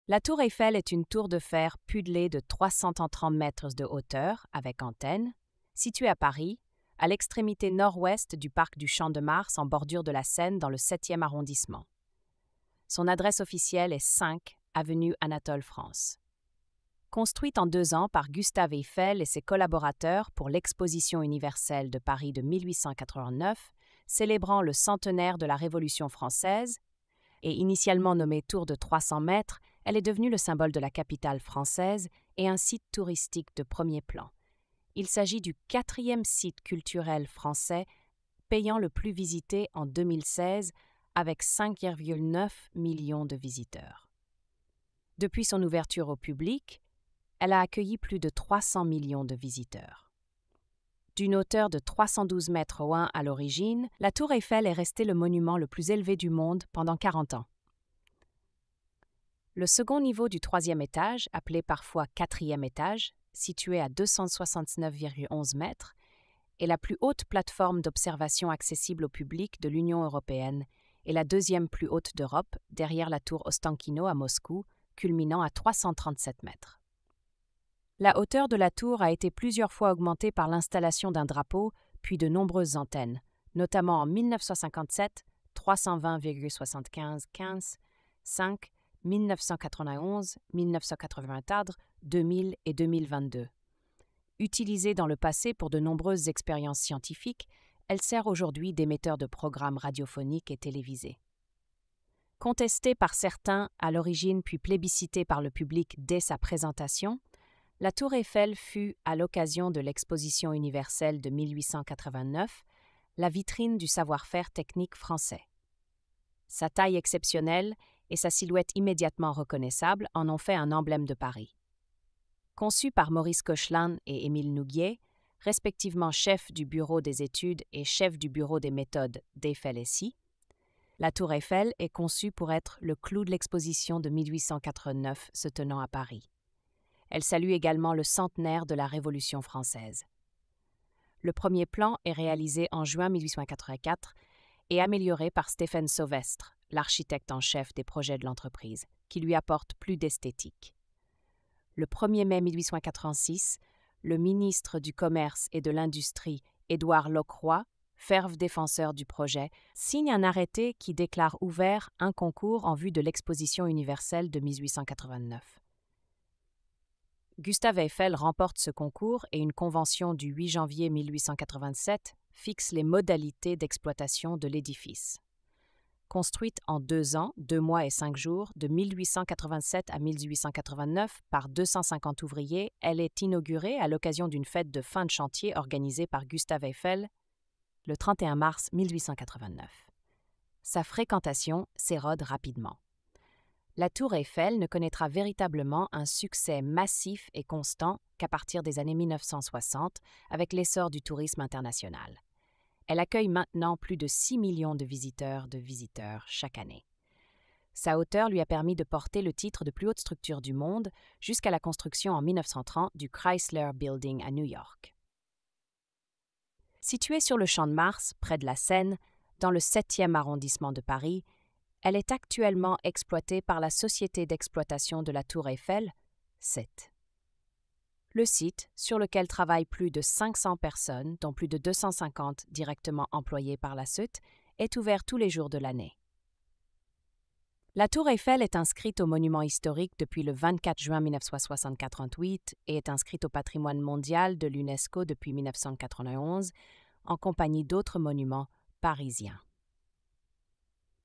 La tour Eiffel est une tour de fer pudelée de 330 mètres de hauteur avec antenne, située à Paris, à l'extrémité nord-ouest du parc du Champ-de-Mars en bordure de la Seine dans le 7e arrondissement. Son adresse officielle est 5 avenue Anatole France. Construite en 2 ans par Gustave Eiffel et ses collaborateurs pour l'Exposition universelle de Paris de 1889, célébrant le centenaire de la Révolution française, et initialement nommée Tour de 300 mètres, elle est devenue le symbole de la capitale française et un site touristique de premier plan. Il s'agit du 4e site culturel français payant le plus visité en 2016 avec 5,9 millions de visiteurs. Depuis son ouverture au public, elle a accueilli plus de 300 millions de visiteurs. D'une hauteur de 312 mètres au 1 à l'origine, la tour Eiffel est restée le monument le plus élevé du monde pendant 40 ans. Le second niveau du 3e étage, appelé parfois 4e étage, situé à 269,11 mètres, est la plus haute plateforme d'observation accessible au public de l'Union européenne et la 2e plus haute d'Europe, derrière la tour Ostankino à Moscou, culminant à 337 mètres. La hauteur de la tour a été plusieurs fois augmentée par l'installation d'un drapeau, puis de nombreuses antennes, notamment en 1957, 320,75, 5, 1991, 1984, 2000 et 2022. Utilisée dans le passé pour de nombreuses expériences scientifiques, elle sert aujourd'hui d'émetteur de programmes radiophoniques et télévisés. Contestée par certains à l'origine puis plébiscitée par le public dès sa présentation, la tour Eiffel fut, à l'occasion de l'Exposition universelle de 1889, la vitrine du savoir-faire technique français. Sa taille exceptionnelle et sa silhouette immédiatement reconnaissable en ont fait un emblème de Paris. Conçue par Maurice Koechlin et Émile Nouguier, respectivement chef du bureau des études et chef du bureau des méthodes d'Eiffel-SI, la tour Eiffel est conçue pour être le clou de l'exposition de 1889 se tenant à Paris. Elle salue également le centenaire de la Révolution française. Le premier plan est réalisé en juin 1884 et amélioré par Stéphane Sauvestre, l'architecte en chef des projets de l'entreprise, qui lui apporte plus d'esthétique. Le 1er mai 1886, le ministre du Commerce et de l'Industrie, Édouard Lockroy, fervent défenseur du projet, signe un arrêté qui déclare ouvert un concours en vue de l'Exposition universelle de 1889. Gustave Eiffel remporte ce concours et une convention du 8 janvier 1887 fixe les modalités d'exploitation de l'édifice. Construite en 2 ans, 2 mois et 5 jours, de 1887 à 1889 par 250 ouvriers, elle est inaugurée à l'occasion d'une fête de fin de chantier organisée par Gustave Eiffel le 31 mars 1889. Sa fréquentation s'érode rapidement. La tour Eiffel ne connaîtra véritablement un succès massif et constant qu'à partir des années 1960 avec l'essor du tourisme international. Elle accueille maintenant plus de 6 millions de visiteurs chaque année. Sa hauteur lui a permis de porter le titre de plus haute structure du monde jusqu'à la construction en 1930 du Chrysler Building à New York. Située sur le Champ-de-Mars, près de la Seine, dans le 7e arrondissement de Paris, elle est actuellement exploitée par la société d'exploitation de la tour Eiffel, SET. Le site, sur lequel travaillent plus de 500 personnes, dont plus de 250 directement employées par la SET, est ouvert tous les jours de l'année. La tour Eiffel est inscrite au monument historique depuis le 24 juin 1968 et est inscrite au patrimoine mondial de l'UNESCO depuis 1991, en compagnie d'autres monuments parisiens.